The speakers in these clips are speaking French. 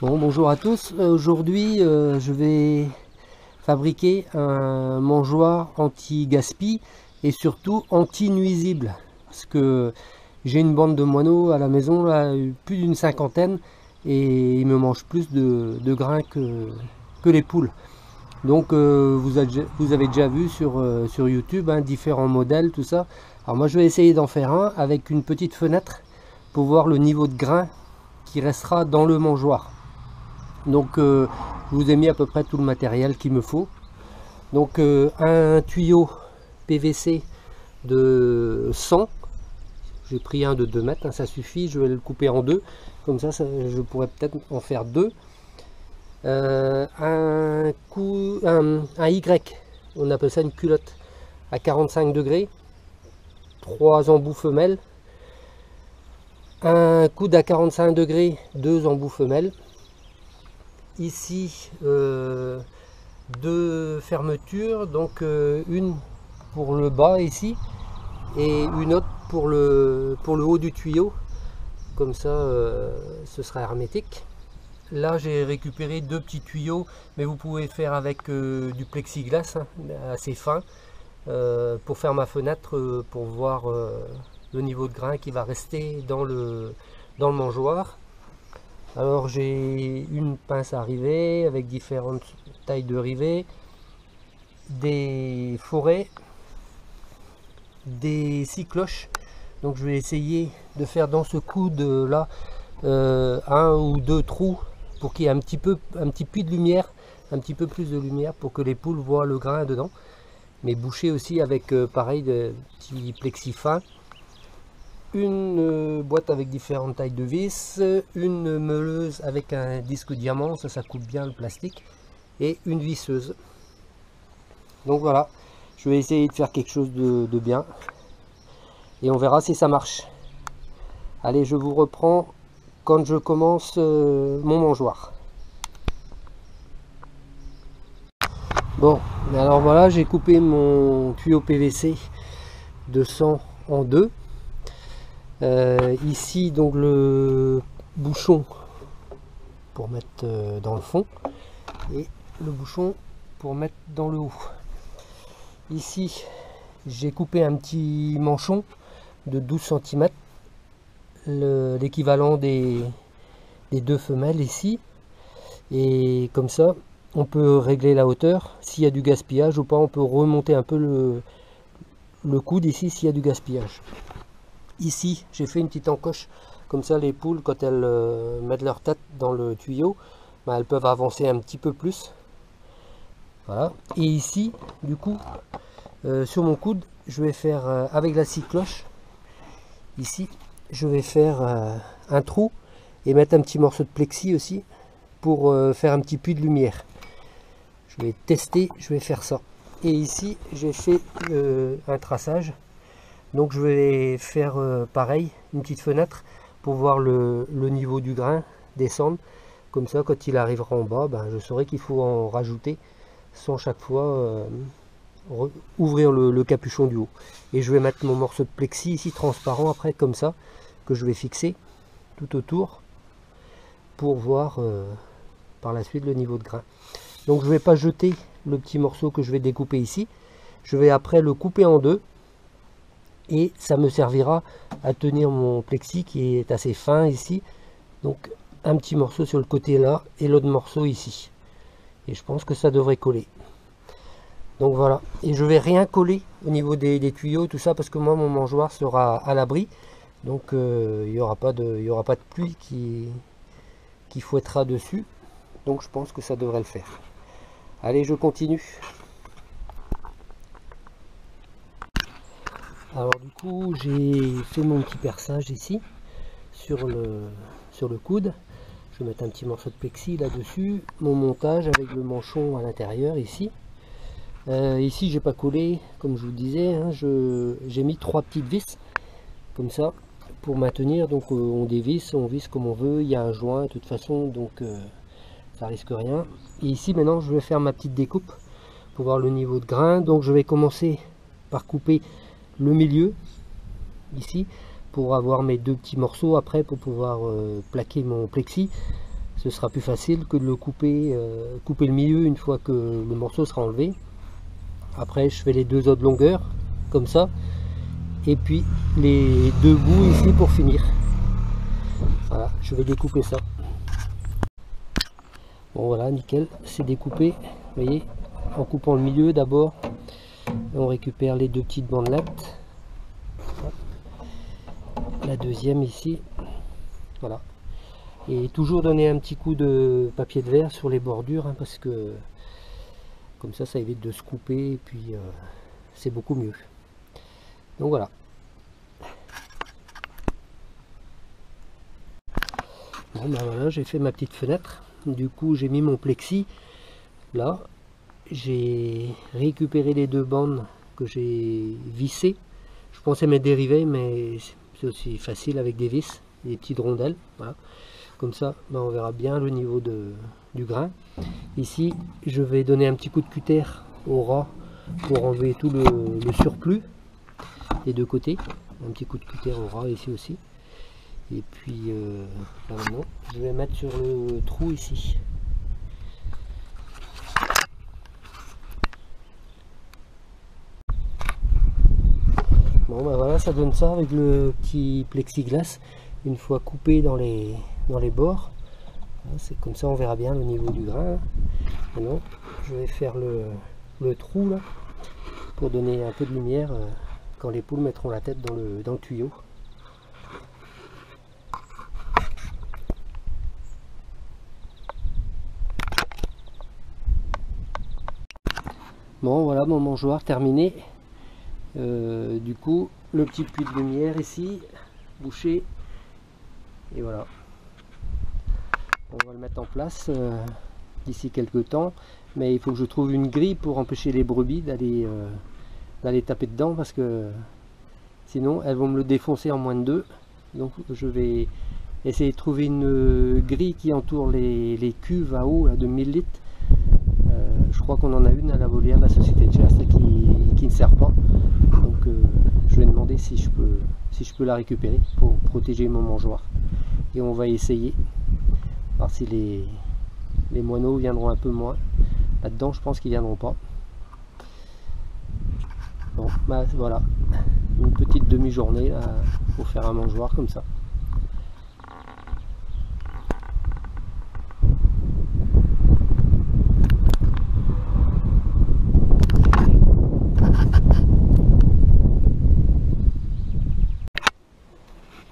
Bon, bonjour à tous. Aujourd'hui, je vais fabriquer un mangeoire anti-gaspi et surtout anti-nuisible. Parce que j'ai une bande de moineaux à la maison, là, plus d'une cinquantaine, et ils me mangent plus de grains que les poules. Donc, vous avez déjà vu sur YouTube différents modèles, tout ça. Alors moi, je vais essayer d'en faire un avec une petite fenêtre pour voir le niveau de grain qui restera dans le mangeoir. Donc je vous ai mis à peu près tout le matériel qu'il me faut. Donc un tuyau PVC de 100, j'ai pris un de 2 mètres, ça suffit, je vais le couper en deux, comme ça, je pourrais peut-être en faire deux. Un Y, on appelle ça une culotte, à 45 degrés, 3 embouts femelles. Un coude à 45 degrés, 2 embouts femelles. Ici deux fermetures, donc une pour le bas ici et une autre pour le haut du tuyau, comme ça ce sera hermétique. Là j'ai récupéré deux petits tuyaux, mais vous pouvez faire avec du plexiglas assez fin pour faire ma fenêtre, pour voir le niveau de grain qui va rester dans le mangeoir. Alors j'ai une pince à rivet avec différentes tailles de rivets, des forêts, des scie cloches. Donc je vais essayer de faire dans ce coude là un ou deux trous pour qu'il y ait un petit puits de lumière, un petit peu plus de lumière pour que les poules voient le grain dedans. Mais boucher aussi avec pareil de petits plexi fins. Une boîte avec différentes tailles de vis, une meuleuse avec un disque diamant, ça coupe bien le plastique, et une visseuse. Donc voilà, je vais essayer de faire quelque chose de bien et on verra si ça marche. Allez, je vous reprends quand je commence mon mangeoire. Bon, alors voilà, j'ai coupé mon tuyau PVC de 100 en deux. Ici donc le bouchon pour mettre dans le fond et le bouchon pour mettre dans le haut. Ici j'ai coupé un petit manchon de 12 cm, l'équivalent des deux femelles ici, et comme ça on peut régler la hauteur. S'il y a du gaspillage ou pas, on peut remonter un peu le coude ici s'il y a du gaspillage. Ici, j'ai fait une petite encoche, comme ça les poules, quand elles mettent leur tête dans le tuyau, elles peuvent avancer un petit peu plus. Voilà. Et ici, du coup, sur mon coude, je vais faire, avec la scie cloche, ici, je vais faire un trou et mettre un petit morceau de plexi aussi, pour faire un petit puits de lumière. Je vais tester, je vais faire ça. Et ici, j'ai fait un traçage. Donc je vais faire pareil, une petite fenêtre pour voir le niveau du grain descendre. Comme ça, quand il arrivera en bas, je saurai qu'il faut en rajouter sans chaque fois ouvrir le capuchon du haut. Et je vais mettre mon morceau de plexi ici transparent après, comme ça, que je vais fixer tout autour pour voir par la suite le niveau de grain. Donc je ne vais pas jeter le petit morceau que je vais découper ici. Je vais après le couper en deux. Et ça me servira à tenir mon plexi qui est assez fin ici. Donc un petit morceau sur le côté là et l'autre morceau ici. Et je pense que ça devrait coller. Donc voilà. Et je vais rien coller au niveau des tuyaux, tout ça, parce que moi mon mangeoire sera à l'abri. Donc il n'y aura pas de pluie qui fouettera dessus. Donc je pense que ça devrait le faire. Allez, je continue. Alors du coup, j'ai fait mon petit perçage ici sur le coude. Je vais mettre un petit morceau de plexi là-dessus. Mon montage avec le manchon à l'intérieur ici. Ici, j'ai pas collé, comme je vous disais. J'ai mis 3 petites vis comme ça pour maintenir. Donc on dévisse, on visse comme on veut. Il y a un joint de toute façon, donc ça risque rien. Et ici maintenant, je vais faire ma petite découpe pour voir le niveau de grain. Donc je vais commencer par couper le milieu ici pour avoir mes deux petits morceaux après pour pouvoir plaquer mon plexi. ce sera plus facile que de le couper, couper le milieu une fois que le morceau sera enlevé. Après je fais les deux autres longueurs comme ça, et puis les deux bouts ici pour finir. Voilà, je vais découper ça. Bon voilà, nickel, c'est découpé. Vous voyez, en coupant le milieu d'abord, on récupère les deux petites bandelettes. La deuxième ici, voilà. Et toujours donner un petit coup de papier de verre sur les bordures, hein, parce que comme ça évite de se couper, et puis c'est beaucoup mieux. Donc voilà. Bon ben voilà, j'ai fait ma petite fenêtre. Du coup j'ai mis mon plexi là. J'ai récupéré les deux bandes que j'ai vissées. Je pensais mettre des rivets, mais c'est aussi facile avec des vis, des petites rondelles. Voilà. Comme ça, ben on verra bien le niveau du grain. Ici, je vais donner un petit coup de cutter au ras pour enlever tout le surplus des deux côtés. Un petit coup de cutter au ras ici aussi. Et puis, là maintenant, je vais mettre sur le trou ici. Bon ben voilà, ça donne ça avec le petit plexiglas une fois coupé dans les bords. C'est comme ça, on verra bien le niveau du grain. Maintenant, je vais faire le trou là pour donner un peu de lumière quand les poules mettront la tête dans le tuyau. Bon voilà, mon mangeoire terminé. Du coup, le petit puits de lumière ici, bouché, et voilà. On va le mettre en place d'ici quelques temps, mais il faut que je trouve une grille pour empêcher les brebis d'aller taper dedans, parce que sinon elles vont me le défoncer en moins de 2. Donc je vais essayer de trouver une grille qui entoure les cuves à eau là, de 1000 litres. Je crois qu'on en a une à la volière de la société de chasse qui ne sert pas. Donc je vais demander si je peux la récupérer pour protéger mon mangeoire. Et on va essayer. Voir si les moineaux viendront un peu moins. Là-dedans, je pense qu'ils viendront pas. Bon, bah voilà. Une petite demi-journée pour faire un mangeoire comme ça.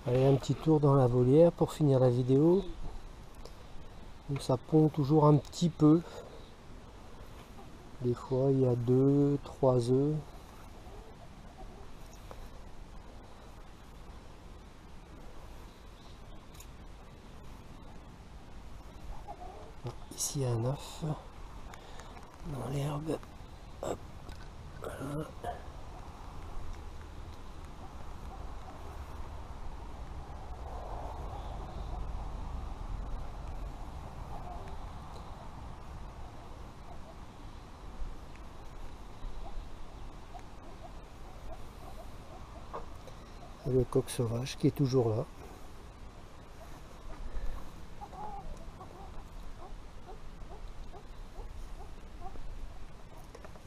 Allez, un petit tour dans la volière pour finir la vidéo. Donc ça pond toujours un petit peu. Des fois il y a 2-3 œufs. Ici il y a un œuf dans l'herbe. Hop, voilà. Et le coq sauvage qui est toujours là.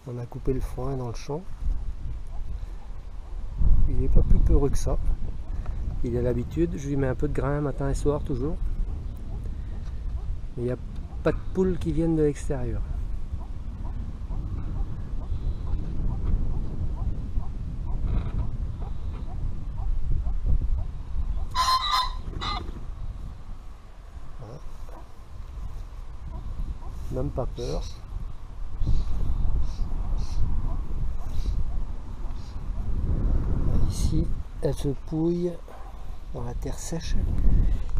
On a coupé le foin dans le champ. Il n'est pas plus peureux que ça. Il a l'habitude. Je lui mets un peu de grain matin et soir toujours. Mais il n'y a pas de poules qui viennent de l'extérieur. Même pas peur. Ici, elle se pouille dans la terre sèche.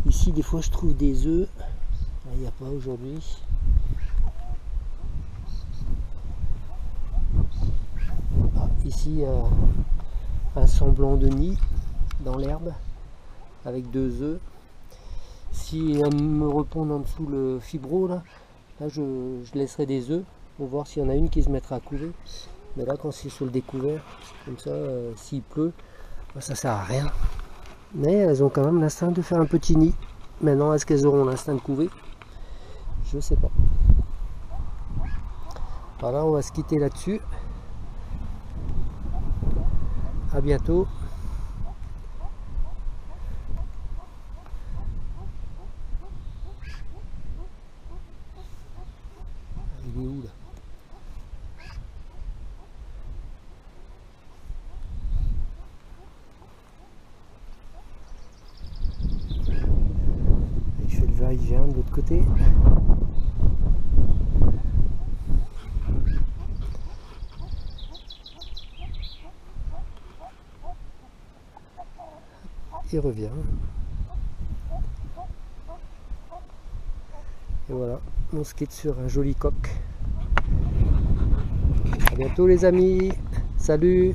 Ici, des fois, je trouve des œufs. Il n'y a pas aujourd'hui. Ah, ici, un semblant de nid dans l'herbe avec 2 œufs. Si elle me répond en dessous le fibro, là je laisserai des œufs pour voir s'il y en a une qui se mettra à couver. Mais là, quand c'est sur le découvert, comme ça, s'il pleut, ça sert à rien. Mais elles ont quand même l'instinct de faire un petit nid. Maintenant, est-ce qu'elles auront l'instinct de couver? Je sais pas. Voilà, on va se quitter là-dessus. À bientôt. Il est où là? Je fais le va-et-vient de l'autre côté. Il revient. Et voilà, on se quitte sur un joli coq. À bientôt les amis. Salut.